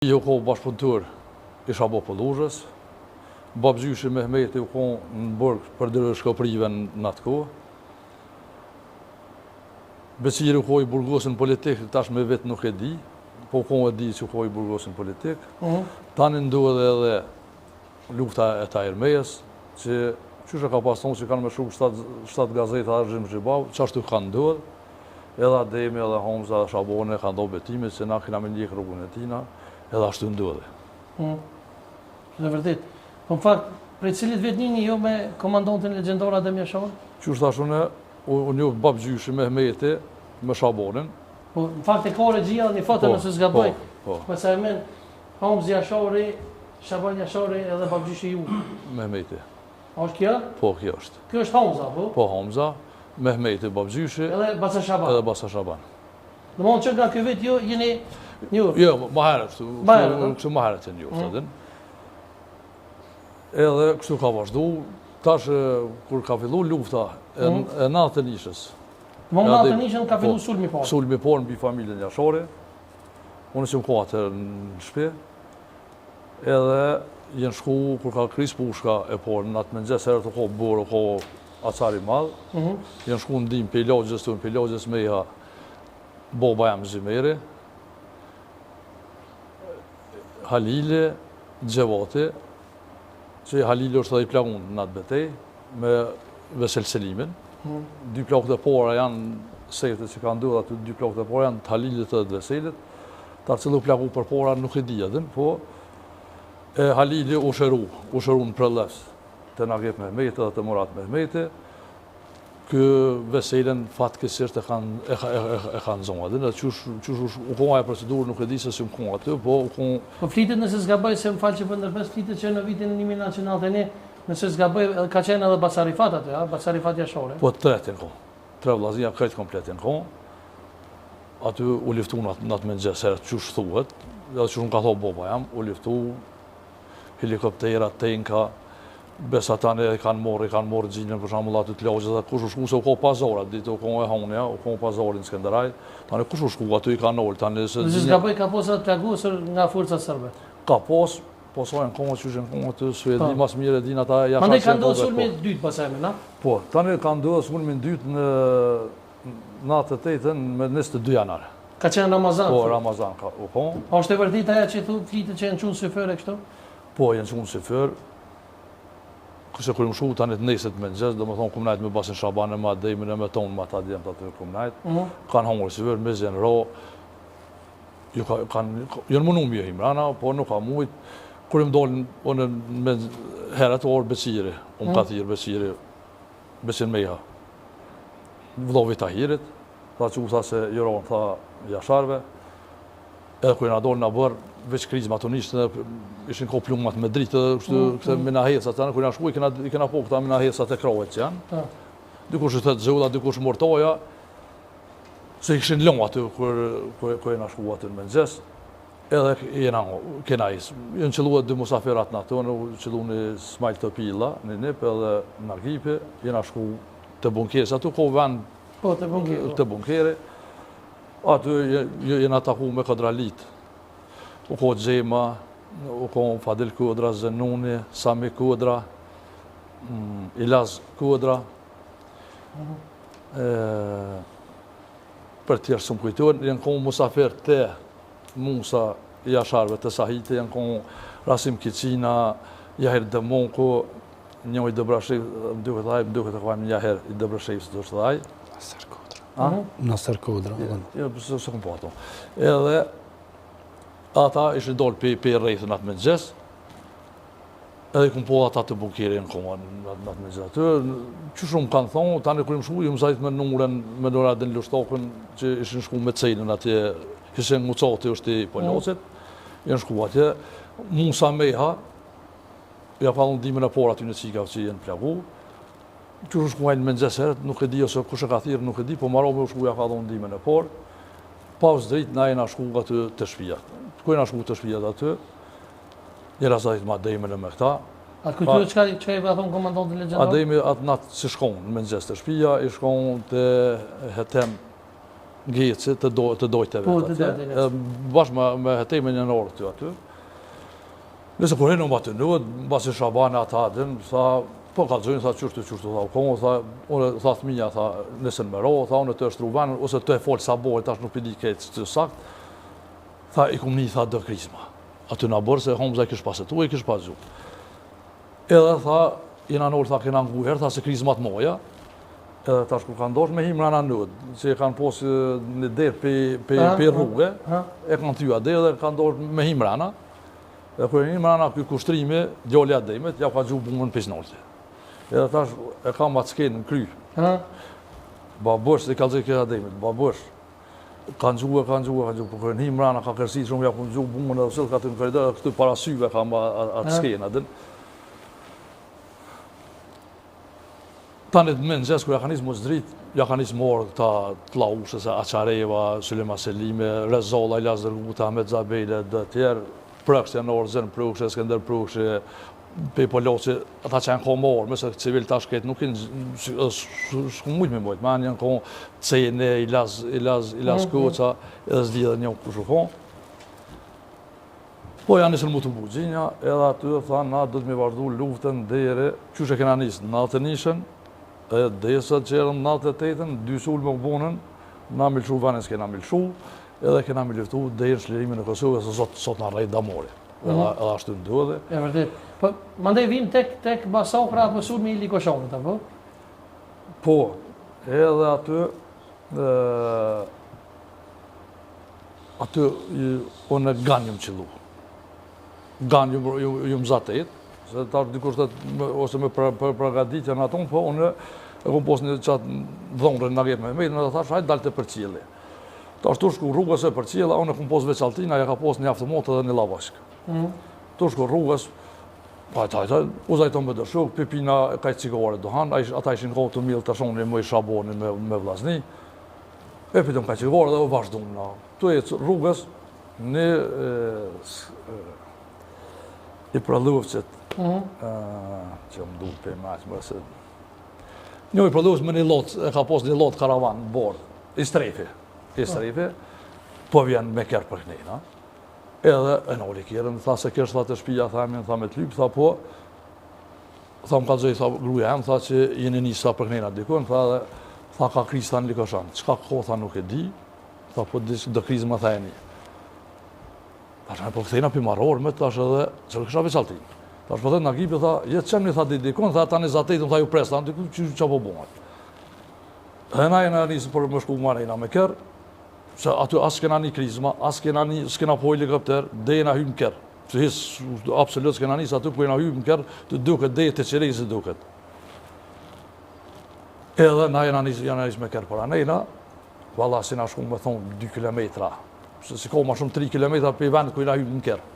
Jo ko bashkëpunëtor i Shabopollushës, babgjyshi Mehmeti u ko në burg për dyrë shkoprive në atë kohë. Beciri u ko i burgosin politik, tash me vetë nuk e di, po ko e di që u ko i burgosin politik. Tani ndodhe edhe lufta e Tajrmejes, që qyshe ka pas tonë që kanë me shuk 7 gazeta Argjim Zhibav, që ashtu kanë ndodhe, edhe Ademi, edhe Homza, edhe Shabone kanë do betime, që na kina me njekë rrugën e tina, edhe ashtu ndodhe. Në vërtet. Po në fakt, prej cilit vetë njëni jo me komandantin legjendar Adem Jashari? Qështë ashune, unë njoftë babgjyshi Mehmeti me Shabonin. Po në fakt e ka regjia një foto nëse s'gaboj. Po. Mësa e men, Homza Jashari, Shaban Jashari edhe babgjyshi ju. Mehmeti. A është kjo? Po, kjo është. Kjo është Homza, po? Po, Homza, Mehmeti babgjyshi Edhe Basa Shaban. edhe Basa Shaban. Në mund që nga kjo vetë jo, jeni njërë. Jo, ma herët, kështu ma herët e njoftë edhe. Edhe kështu ka vazhdu, tash kur ka fillu lufta e natë nishës. Më natë nishën ka fillu sulmi parë. Sulmi parë mbi familjen Jashari. Unë që më ko atër në shpe. Edhe jenë shku, kur ka kris pushka e parë, në atë mëngjes herët të ko borë, ko acari madhë. Jenë shku në dim pe lagjës të, pe lagjës meja boba jam Zimeri, Halili, Gjevati, që Halili është edhe i plagun në atë betej, me Vesel Selimin. 2 plakët e para janë sejtët që ka ndodhë aty, 2 plakët e para janë të Halilit edhe të Veselit. Ta cilë plaku për para nuk e di edhin, po Halili u shëru në prëlles të Nagip Mehmeti dhe të Murat Mehmeti. Kë Veselin fatkesisht e kanë zonë edhe, në qësh u koha e procedurë nuk e di se si më koha aty, po u koha... Po flitet nëse s'gabaj, se më falë që për ndërpes, flitet që në vitin 1991, nëse s'gabaj, ka qenë edhe Basarifat aty, Basarifat Jashari. Po 3 të në koha, 3 vllaznia krejt komplet në koha, aty u liftu në atë mëngjes, herët qësh thuhet, edhe qësh unë ka thonë boba jam, u liftu helikoptera, tenka, besatane kanë morë gjinën për shambull aty të lagjës, dhe kush u shku se u ko pazarat, ditë u ko e honja, u ko pazarin Skenderaj, tani kush u shku aty i kanë orë, tani se... Nëse s'gaboj ka posat të plagusër nga forcat sërbe? Ka posojnë konë që shenë konë aty, su e di mas mire din ata jashar... Mande ka ndodhë sulmi dytë pasajme, na? Po, tani ka ndodhë sulmi dytë në natë të 8 me 22 janar. Ka qenë Ramazan? Po, Ramazan ka u konë. A është e vërtit aja që flitet që jenë qunë syfër e kështu? Po, jenë qunë syfër. Këse kërë më shu tani të neset me nëgjes, do më thonë kumë najtë me Basin Shabane, me Ademin e me tonë, me ata djemë të aty kumë najtë. Kanë hongër syfër, me zjenë ro. Jënë më numë jë Imrana, po nuk ka mujtë. Kërë më dollë me herët orë Beciri, unë Kathir Beciri, Besin Meja. Vlovi Tahirit, tha që u tha se jëronë, tha Jasharve. Edhe kërë nga dollë nga bërë, veç krizma të nishtë, ishin ko plumat me dritë, këtë mina hecat janë, kërë nga shku i kena po këta mina hecat e kravet që janë. Dikush i thëtë zëlla, dikush mortoja, se ishin lënë aty kërë nga shku aty në mëngjes, edhe kena isë. Jënë qëlluat 2 musafirat në atë, në qëllu një smajl të pila, një nip edhe Nagipi, jena shku të bunkjes, aty ko vend të bunkjeri, aty jena taku me kadralit. U ko Gjema, u ko Fadil Kodra, Zenuni, Sami Kodra, Ilaz Kodra. Për tjerë së më kujtojnë, jenë ko musafir të Musa Jasharve të Sahiti, jenë ko Rasim Kicina, Jahir Dëmonko, njoj Dëbrashiv, më duke të kajmë Jahir i Dëbrashiv së të është dhaj. Nasër Kodra. Jo, së këmë po ato. Edhe, ata ishë dollë pe rejthën atë mëngjes, edhe këmë po ata të bunkeri në koma në atë mëngjes aty. Që shumë kanë thonë, tani kërë më shku, ju më zajtë me numërën, me nëra dhe në lushtokën, që ishë në shku me cejnën atje, këshën Mucati është i Polocit, jenë shku atje. Musa Meha, ja pa dhënë dimën e por aty në cikav që jenë plagu. Që shumë shku ajnë mëngjes herët, nuk e di ose kush e ka thirë, nuk e di, po maro me u shku ja pa dhënë dimën e por. Pas drejt, na jena shku aty të shpijat. Kërë jena shku të shpijat aty, njëra zajtë ma Ademën e me këta. Atë kujtërë që i ka thonë komandantin legjendar? Ademi atë natë si shkonë në mëngjes të shpija, i shkonë të Hetem Ngeci të dojteve. Po, të dojteve. Bashkë me hetejme një orë të aty. Nëse kur hinë më aty nëvët, basi Shabane ata adin, tha, po ka gjojnë, tha qështu, tha, komo, tha, unë, tha thminja, tha, nësën me ro, tha, unë të është ruvanë, ose të e folë sa bojë, tash nuk pidi këtë të sakt, tha, i kum një, tha, dë krizma. Aty në bërë, se Homza i kishë pasetu, i kishë pasu. Edhe, tha, jena nërë, tha, kena nguher, tha, se krizmat moja, edhe tash ku kanë dorë me himrana nëd, që e kanë posë një derë pe rrugë, e kanë tyja dhe dhe kanë dorë me himrana, dhe kërë himrana këj kushtrimi, djolja dhejmet, ja ka gjuhë bungën pisnolqe. Edhe tash e kam atë skenë në kry. Babësh, dhe i kalëzë i këta dhejmet, babësh, kanë gjuhë, po kërë himrana ka kërsi shumë, ja ku gjuhë bungën edhe sëllë ka të në koridor, këtu parasyve kam atë skenë adin. Tani të menë gjesë, kërë ja ka njësë më zdrit, ja ka njësë morë këta të laushës, Aqareva, Sulema Selime, Rezolla, Ilas Dërguta, Ahmet Zabejle, dhe tjerë, Prëkshtja në orë, Zënë Prëkshtje, Skender Prëkshtje, Pejpoloqi, ata që janë kohë morë, mëse civil tash këtë nuk inë shku mujtë me mojtë, ma janë kohë Cejne, Ilas Koqa, edhe zdi dhe një kushu kohë. Po janë nisën mu të bugjinja, edhe aty thanë, na do të me vazhdu luftën dhere, qyshe kena nisë në 91-ën, edhe desët që erën në 98-ën, dy sulë më bënën, na milëshu venës kena milëshu, edhe kena me luftu dherë shlirimin në Kosovë, se sot në rrejt damori. Edhe ashtu në duhe. E vërtet. Po, mandej vinë tek Basokra apo sulmi i Likoshonit, apo? Po, edhe aty, unë e ganjëm qëllu. Ganjëm ju më zatet, se ta dikush të, ose me përgaditja në aton, po unë e kom posë një qatë dhongre në gjetë me mejtë, në dhe thash, hajtë dalte për qili. Ta shtu shku rrugës e për qila, unë e kom posë veçaltina, ja ka posë një aftomotë dhe një lavashk. Tu shku rrugës, uzajton me dërshuk, pipina kaj cigare dohan, ata ishin kohë të milë të shonë më i shaboni me vlazni, e pitëm kaj cigare dhe u vazhdojnë. Tu e rrugës, një i praluvëcit, që më duke për maqë, mërëse, një i praluvëcit me një lotë, e ka posë një lotë karavan në bordë, i strefi, po vjen me kërë për kënejna. Edhe e noli kjerën, tha se kërës tha të shpija, tha me të lypë, tha po, tha më ka të zëjë, tha gruja em, tha që jeni njësë tha për kënejna dikon, tha ka krizë tha në Likoshan, qka kohë tha nuk e di, tha po dë krizë më tha e një. Tha që me po këthejna për marorë me, tha që edhe, që kësha veçaltin. Tha që po dhe në Agipi, tha, jetë qëmë një tha dikon, tha ta një zatetëm, tha ju presë, tha në dikon, që po bongat. Dhe na jena njësë për më shku marina me kërë, se aty asë kena një krizma, asë kena po helikopter, dhe jena hymë kërë. Se hisë absolut s'kena njësë aty, po jena hymë kërë, të duket dhe të qerejës duket. Edhe na jena njësë me kërë për anejna, valla si na shku me thonë 2 kilometra, se si ko ma shumë 3 kilometra për i vendë ku jena hymë kërë.